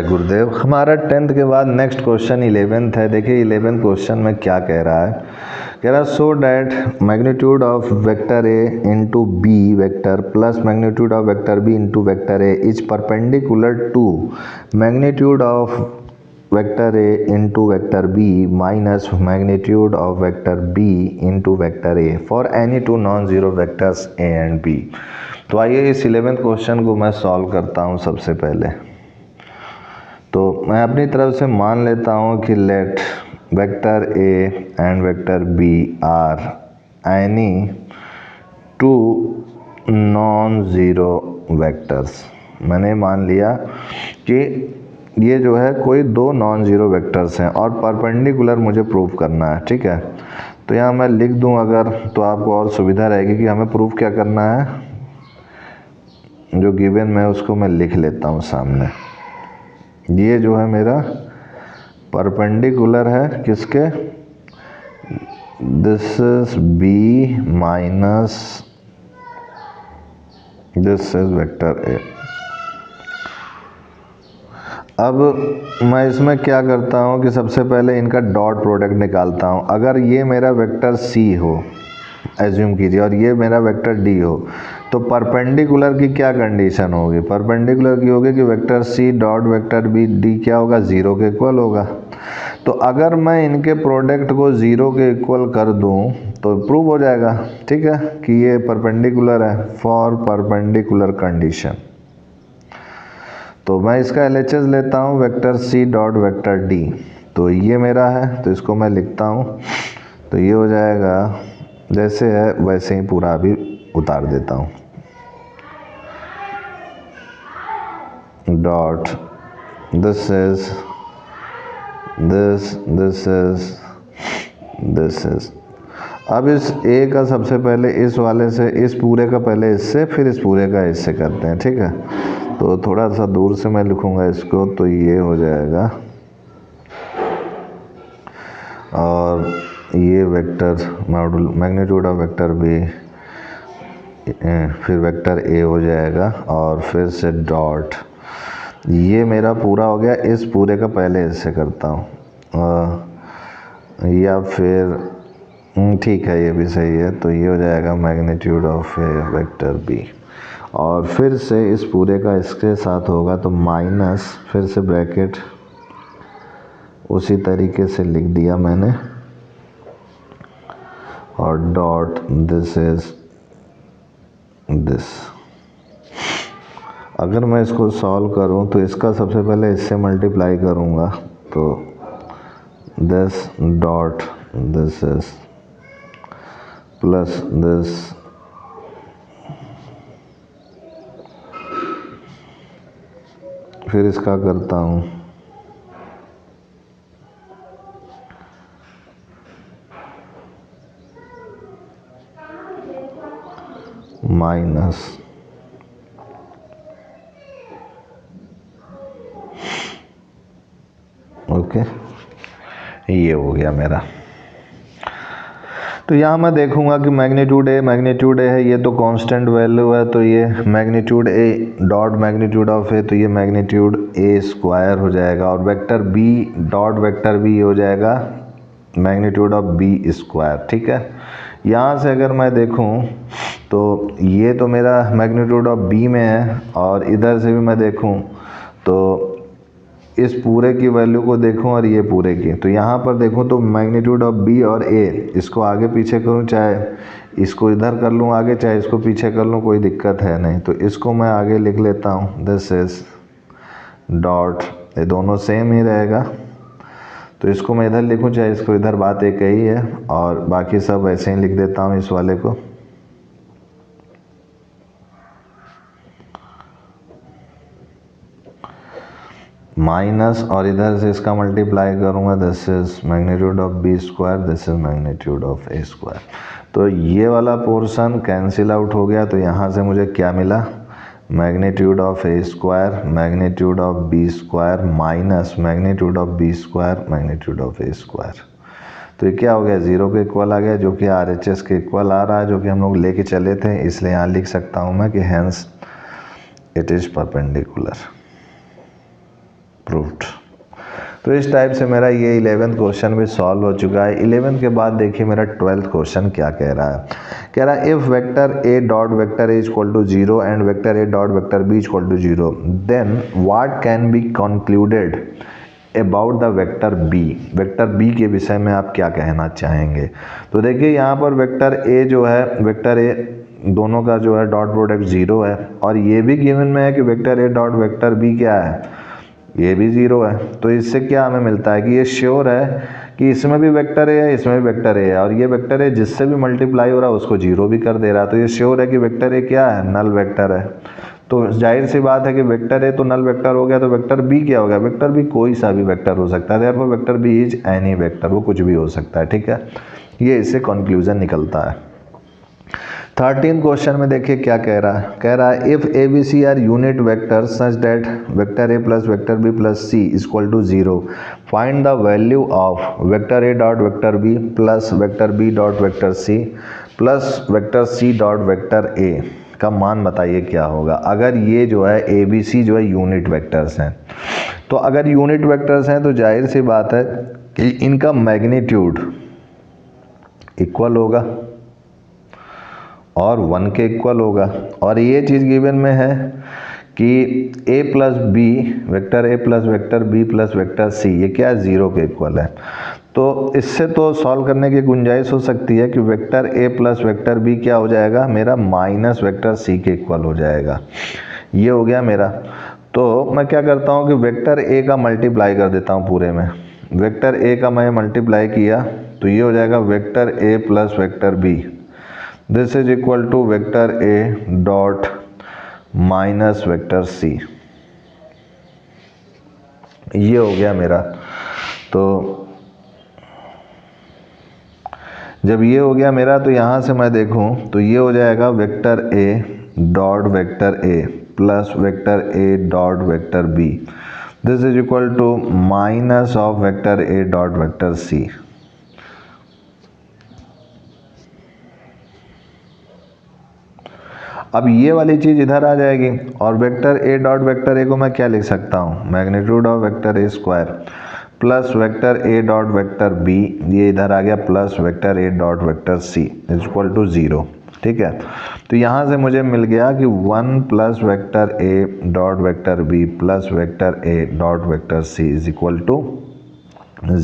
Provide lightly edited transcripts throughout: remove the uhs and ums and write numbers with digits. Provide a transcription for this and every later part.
गुरुदेव। हमारा 10th के बाद नेक्स्ट क्वेश्चन 11th है। देखिए 11th क्वेश्चन में क्या कह रहा है। कह रहा है so that magnitude of vector A into B vector plus magnitude of vector B into vector A is perpendicular to magnitude of vector A into vector B minus magnitude of vector B into vector A for any two non zero vectors A and B. तो आइए इस 11th question को मैं solve करता हूँ। सबसे पहले तो मैं अपनी तरफ से मान लेता हूँ कि let vector A and vector B are any two non zero vectors. मैंने मान लिया कि ये जो है कोई दो नॉन ज़ीरो वेक्टर्स हैं और परपेंडिकुलर मुझे प्रूव करना है। ठीक है, तो यहाँ मैं लिख दूँ अगर, तो आपको और सुविधा रहेगी कि हमें प्रूव क्या करना है। जो गिवन में उसको मैं लिख लेता हूँ सामने। ये जो है मेरा परपेंडिकुलर है किसके, this is B minus this is vector A. अब मैं इसमें क्या करता हूँ कि सबसे पहले इनका डॉट प्रोडक्ट निकालता हूँ। अगर ये मेरा वेक्टर सी हो, एज्यूम कीजिए, और ये मेरा वेक्टर डी हो, तो परपेंडिकुलर की क्या कंडीशन होगी। परपेंडिकुलर की होगी कि vector C dot vector B D क्या होगा, ज़ीरो के इक्वल होगा। तो अगर मैं इनके प्रोडक्ट को ज़ीरो के इक्वल कर दूं तो प्रूव हो जाएगा। ठीक है, कि ये परपेंडिकुलर है फॉर परपेंडिकुलर कंडीशन। तो मैं इसका LHS लेता हूँ vector C dot vector D. तो ये मेरा है, तो इसको मैं लिखता हूँ। तो ये हो जाएगा जैसे है वैसे ही पूरा अभी उतार देता हूँ। Dot this is this is. अब इस ए का सबसे पहले इस वाले से, इस पूरे का पहले इससे, फिर इस पूरे का इससे करते हैं। ठीक है, तो थोड़ा सा दूर से मैं लिखूंगा इसको। तो ये हो जाएगा और ये vector modulus magnitude of vector B, फिर वेक्टर ए हो जाएगा और फिर से डॉट। ये मेरा पूरा हो गया। इस पूरे का पहले इससे करता हूँ या फिर ठीक है, ये भी सही है। तो ये हो जाएगा मैग्नीट्यूड ऑफ वेक्टर बी और फिर से इस पूरे का इसके साथ होगा तो माइनस, फिर से ब्रैकेट उसी तरीके से लिख दिया मैंने और डॉट दिस इज दिस। अगर मैं इसको सॉल्व करूं तो इसका सबसे पहले इससे मल्टीप्लाई करूंगा तो this dot this is plus this फिर इसका करता हूं माइनस, ओके। ये हो गया मेरा। तो यहाँ मैं देखूंगा कि मैग्नीट्यूड ए है, ये तो कांस्टेंट वैल्यू है। तो ये magnitude A dot magnitude of A, तो ये मैग्नीट्यूड ए स्क्वायर हो जाएगा और vector B dot vector B हो जाएगा मैग्नीट्यूड ऑफ बी स्क्वायर। ठीक है, यहाँ से अगर मैं देखूँ तो ये तो मेरा मैग्नीट्यूड ऑफ बी में है और इधर से भी मैं देखूं तो इस पूरे की वैल्यू को देखूं और ये पूरे की, तो यहाँ पर देखूं तो मैग्नीट्यूड ऑफ बी और ए, इसको आगे पीछे करूं, चाहे इसको इधर कर लूं आगे, चाहे इसको पीछे कर लूं, कोई दिक्कत है नहीं। तो इसको मैं आगे लिख लेता हूँ दिस इज डॉट, ये दोनों सेम ही रहेगा। तो इसको मैं इधर लिखूँ चाहे इसको इधर, बात एक ही है। और बाकी सब वैसे ही लिख देता हूँ इस वाले को। माइनस और इधर से इसका मल्टीप्लाई करूँगा, this is magnitude of B square, this is magnitude of A square. तो ये वाला पोर्शन कैंसिल आउट हो गया। तो यहाँ से मुझे क्या मिला, magnitude of A square magnitude of B square minus magnitude of B square magnitude of A square. तो ये क्या हो गया, ज़ीरो के इक्वल आ गया, जो कि RHS के इक्वल आ रहा है, जो कि हम लोग लेके चले थे। इसलिए यहाँ लिख सकता हूँ मैं कि hence it is perpendicular. Proved. तो इस टाइप से मेरा ये 11th क्वेश्चन भी सॉल्व हो चुका है। 11th के बाद देखिए मेरा 12th क्वेश्चन क्या कह रहा है। कह रहा है if vector A dot vector A equal to 0 and vector A dot vector B equal to 0 then what can be concluded about the vector B. Vector B के विषय में आप क्या कहना चाहेंगे। तो देखिए यहाँ पर वेक्टर ए जो है, वेक्टर ए दोनों का जो है डॉट प्रोडक्ट 0 है और ये भी गिवन में है कि vector A dot vector B क्या है, ये भी 0 है। तो इससे क्या हमें मिलता है कि ये श्योर है कि इसमें भी वेक्टर ए है, इसमें भी वेक्टर ए है और ये वेक्टर ए जिससे भी मल्टीप्लाई हो रहा है उसको 0 भी कर दे रहा है। तो ये श्योर है कि वेक्टर ए क्या है, नल वेक्टर है। तो जाहिर सी बात है कि वेक्टर ए तो नल वेक्टर हो गया, तो वेक्टर बी क्या हो गया, वेक्टर बी कोई सा भी वेक्टर हो सकता है। Therefore vector B is any vector, वो कुछ भी हो सकता है। ठीक है, ये इससे कंक्लूजन निकलता है। 13th क्वेश्चन में देखिए क्या कह रहा है। कह रहा है if A B C are unit vector such that vector A plus vector B plus C equal to 0 find the value of vector A dot vector B plus vector B dot vector C plus vector C dot vector A का मान बताइए क्या होगा। अगर ये जो है ए B सी जो है यूनिट वेक्टर्स हैं, तो अगर यूनिट वेक्टर्स हैं तो जाहिर सी बात है कि इनका मैग्नीट्यूड इक्वल होगा और 1 के इक्वल होगा। और ये चीज़ गिवन में है कि a plus B vector a plus vector b plus vector c ये क्या है, 0 के इक्वल है। तो इससे तो सॉल्व करने की गुंजाइश हो सकती है कि vector a plus vector b क्या हो जाएगा, मेरा माइनस वेक्टर c के इक्वल हो जाएगा। ये हो गया मेरा। तो मैं क्या करता हूँ कि वेक्टर a का मल्टीप्लाई कर देता हूँ पूरे में। वेक्टर a का मैं मल्टीप्लाई किया तो ये हो जाएगा vector a plus vector b, this is equal to vector A dot minus vector C. ये हो गया मेरा। तो जब ये हो गया मेरा तो यहाँ से मैं देखूँ तो ये हो जाएगा vector A dot vector A plus vector A dot vector B, this is equal to minus of vector A dot vector C. अब ये वाली चीज़ इधर आ जाएगी और vector A dot vector A को मैं क्या लिख सकता हूँ, magnitude of vector A square plus vector A dot vector B, ये इधर आ गया plus vector A dot vector C is equal to 0। ठीक है, तो यहाँ से मुझे मिल गया कि 1 plus vector A dot vector B plus vector A dot vector C is equal to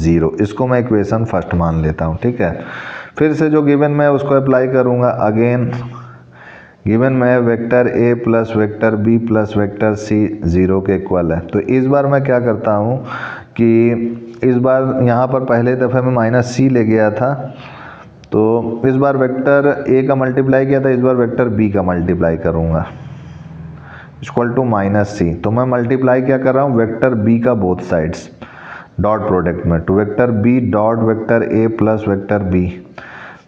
0। इसको मैं इक्वेशन फर्स्ट मान लेता हूँ। ठीक है, फिर से जो गिवन में उसको अप्लाई करूँगा। अगेन गिवन में vector A plus vector B plus vector C 0 के इक्वल है। तो इस बार मैं क्या करता हूँ कि इस बार यहाँ पर पहले दफ़े में माइनस सी ले गया था, तो इस बार वेक्टर ए का मल्टीप्लाई किया था, इस बार वेक्टर बी का मल्टीप्लाई करूँगा इक्वल टू माइनस सी। तो मैं मल्टीप्लाई क्या कर रहा हूँ, वेक्टर बी का बोथ साइड्स डॉट प्रोडक्ट में, तो vector B dot vector A plus vector B,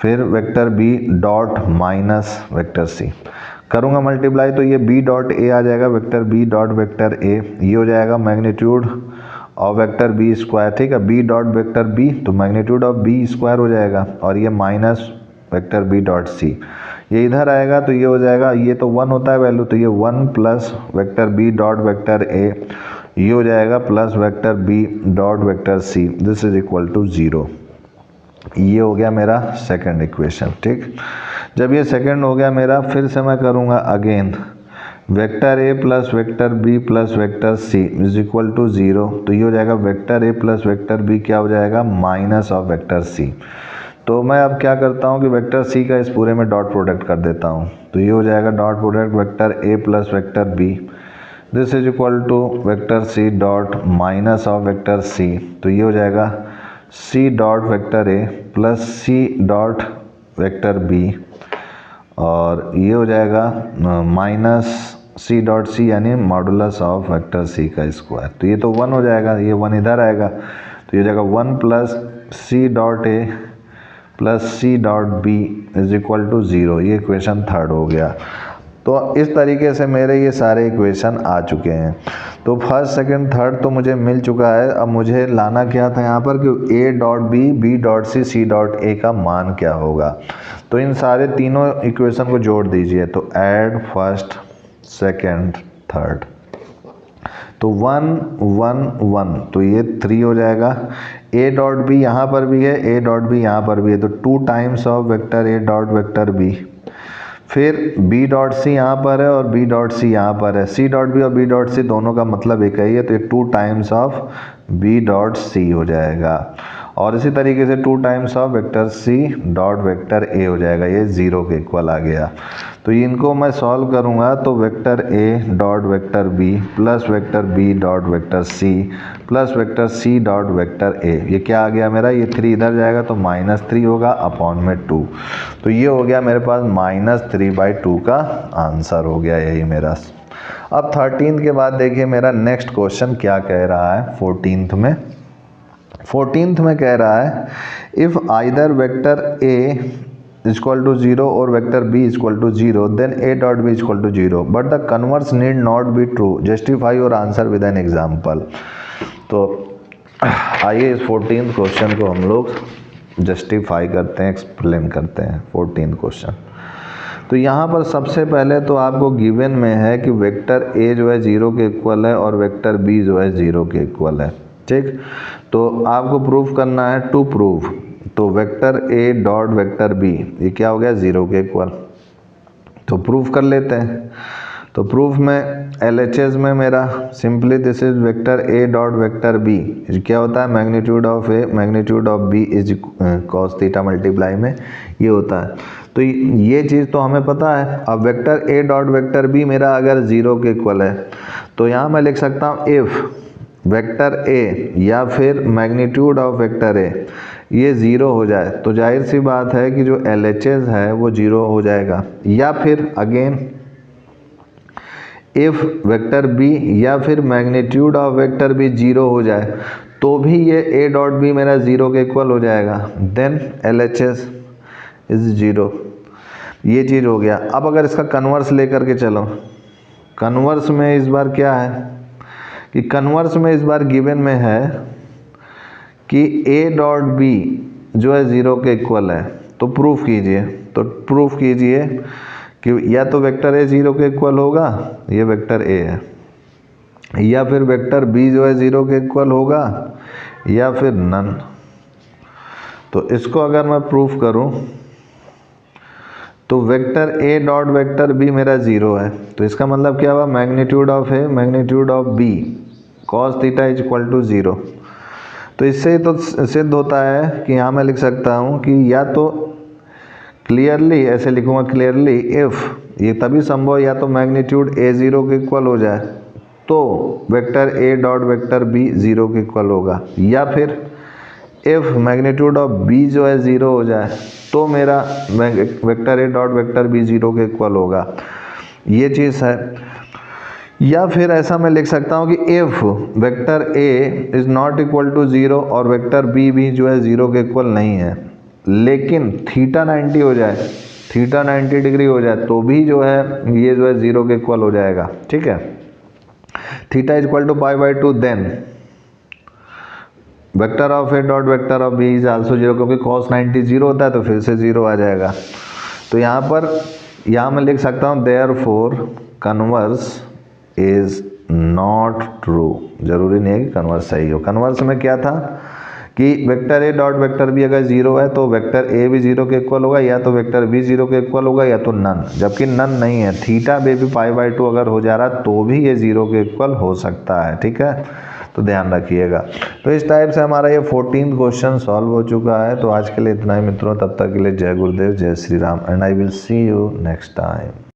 फिर vector B dot minus vector C करूँगा मल्टीप्लाई। तो ये बी डॉट ए आ जाएगा vector B dot vector A, ये हो जाएगा magnitude of vector B square. ठीक है, बी डॉट वेक्टर बी तो मैग्नीट्यूड ऑफ बी स्क्वायर हो जाएगा और ये minus vector B dot C, ये इधर आएगा तो ये हो जाएगा, ये तो 1 होता है वैल्यू, तो ये 1 plus vector B dot vector A, ये हो जाएगा plus vector B dot vector C, this is equal to 0। ये हो गया मेरा सेकंड इक्वेशन। ठीक, जब ये सेकंड हो गया मेरा, फिर से मैं करूँगा again vector A plus vector B plus vector C is equal to 0। तो ये हो जाएगा vector A plus vector B क्या हो जाएगा, माइनस ऑफ वेक्टर सी। तो मैं अब क्या करता हूँ कि वेक्टर सी का इस पूरे में डॉट प्रोडक्ट कर देता हूँ। तो ये हो जाएगा dot product vector A plus vector B, this is equal to vector C dot minus of vector C. तो ये हो जाएगा C dot vector A plus C dot vector B और ये हो जाएगा माइनस सी डॉट सी यानी modulus of vector सी का स्क्वायर। तो ये तो 1 हो जाएगा, ये 1 इधर आएगा तो ये हो जाएगा 1 plus C dot A plus C dot B is equal to 0। ये इक्वेशन थर्ड हो गया। तो इस तरीके से मेरे ये सारे इक्वेशन आ चुके हैं। तो फर्स्ट सेकंड थर्ड तो मुझे मिल चुका है। अब मुझे लाना क्या था यहाँ पर कि A dot B, B dot C, C dot A का मान क्या होगा। तो इन सारे तीनों इक्वेशन को जोड़ दीजिए। तो ऐड फर्स्ट सेकंड थर्ड, तो 1 1 1, तो ये 3 हो जाएगा। ए डॉट बी यहाँ पर भी है, ए डॉट बी यहाँ पर भी है, तो 2 times of vector A dot vector B. फिर बी डॉट सी यहाँ पर है और बी डॉट सी यहाँ पर है, सी डॉट बी और बी डॉट सी दोनों का मतलब एक ही है, तो ये 2 times of B dot C हो जाएगा। और इसी तरीके से 2 times of vector C dot vector A हो जाएगा, ये 0 के इक्वल आ गया। तो इनको मैं सॉल्व करूँगा तो vector A dot vector B plus vector B dot vector C plus vector C dot vector A, ये क्या आ गया मेरा, ये 3 इधर जाएगा तो -3 होगा अपॉन में 2, तो ये हो गया मेरे पास -3/2 का आंसर हो गया यही मेरा। अब 13 के बाद देखिए मेरा नेक्स्ट क्वेश्चन क्या कह रहा है 14th में। 14th में कह रहा है if either vector A equal to 0 और vector B equal to 0 then A dot B equal to 0 but the converse need not be true, justify और आंसर विद एन एग्जाम्पल। तो आइए इस 14th क्वेश्चन को हम लोग जस्टिफाई करते हैं, एक्सप्लेन करते हैं 14th क्वेश्चन। तो यहाँ पर सबसे पहले तो आपको गिवन में है कि वेक्टर ए जो है 0 के इक्वल है और वेक्टर बी जो है 0 के इक्वल है, ठीक। तो आपको प्रूफ करना है, टू प्रूफ, तो vector A dot vector B ये क्या हो गया 0 के इक्वल, तो प्रूफ कर लेते हैं। तो प्रूफ में LHS में मेरा simply this is vector A dot vector B, क्या होता है magnitude of A magnitude of B is cos theta multiply में ये होता है। तो ये चीज़ तो हमें पता है। अब vector A dot vector B मेरा अगर 0 के इक्वल है तो यहाँ मैं लिख सकता हूँ इफ़ वेक्टर ए या फिर मैग्नीट्यूड ऑफ वेक्टर ए ये 0 हो जाए तो जाहिर सी बात है कि जो LHS है वो 0 हो जाएगा। या फिर अगेन इफ़ वेक्टर बी या फिर मैग्नीट्यूड ऑफ वेक्टर बी 0 हो जाए तो भी ये ए डॉट बी मेरा 0 के इक्वल हो जाएगा, देन LHS इज 0। ये चीज़ हो गया। अब अगर इसका कन्वर्स लेकर के चलो, कन्वर्स में इस बार क्या है कि कन्वर्स में इस बार गिवन में है कि ए डॉट बी जो है 0 के इक्वल है, तो प्रूफ कीजिए। तो प्रूफ कीजिए कि या तो वेक्टर ए 0 के इक्वल होगा, ये वेक्टर ए है, या फिर वेक्टर बी जो है 0 के इक्वल होगा, या फिर नन। तो इसको अगर मैं प्रूफ करूं तो vector A dot vector B मेरा 0 है, तो इसका मतलब क्या हुआ magnitude of A magnitude of B cos theta is equal to 0। तो इससे तो सिद्ध होता है कि यहाँ मैं लिख सकता हूँ कि या तो क्लियरली ऐसे लिखूँगा क्लियरली इफ़, ये तभी संभव या तो मैग्नीट्यूड ए 0 के इक्वल हो जाए तो vector A dot vector B 0 के इक्वल होगा, या फिर इफ़ मैग्नीट्यूड ऑफ बी जो है 0 हो जाए तो मेरा vector A dot vector B 0 के इक्वल होगा, ये चीज़ है। या फिर ऐसा मैं लिख सकता हूँ कि if vector A is not equal to 0 और वेक्टर बी भी जो है 0 के इक्वल नहीं है, लेकिन थीटा 90 हो जाए, थीटा 90 डिग्री हो जाए तो भी जो है ये जो है 0 के इक्वल हो जाएगा, ठीक है। Theta is equal to π/2 then vector of A dot vector of B is also 0, क्योंकि cos 90 0 होता है तो फिर से 0 आ जाएगा। तो यहाँ मैं लिख सकता हूँ therefore converse is not true, जरूरी नहीं है कि कन्वर्स सही हो। कन्वर्स में क्या था कि vector A dot vector B अगर 0 है तो वेक्टर ए भी 0 के इक्वल होगा, या तो वेक्टर बी 0 के इक्वल होगा, या तो नन। जबकि नन नहीं है, थीटा बे भी π/2 अगर हो जा रहा तो भी ये 0 के इक्वल हो सकता है, ठीक है। तो ध्यान रखिएगा। तो इस टाइप से हमारा ये 14th क्वेश्चन सॉल्व हो चुका है। तो आज के लिए इतना ही मित्रों, तब तक के लिए जय गुरुदेव, जय Shri Ram, and I will see you next time.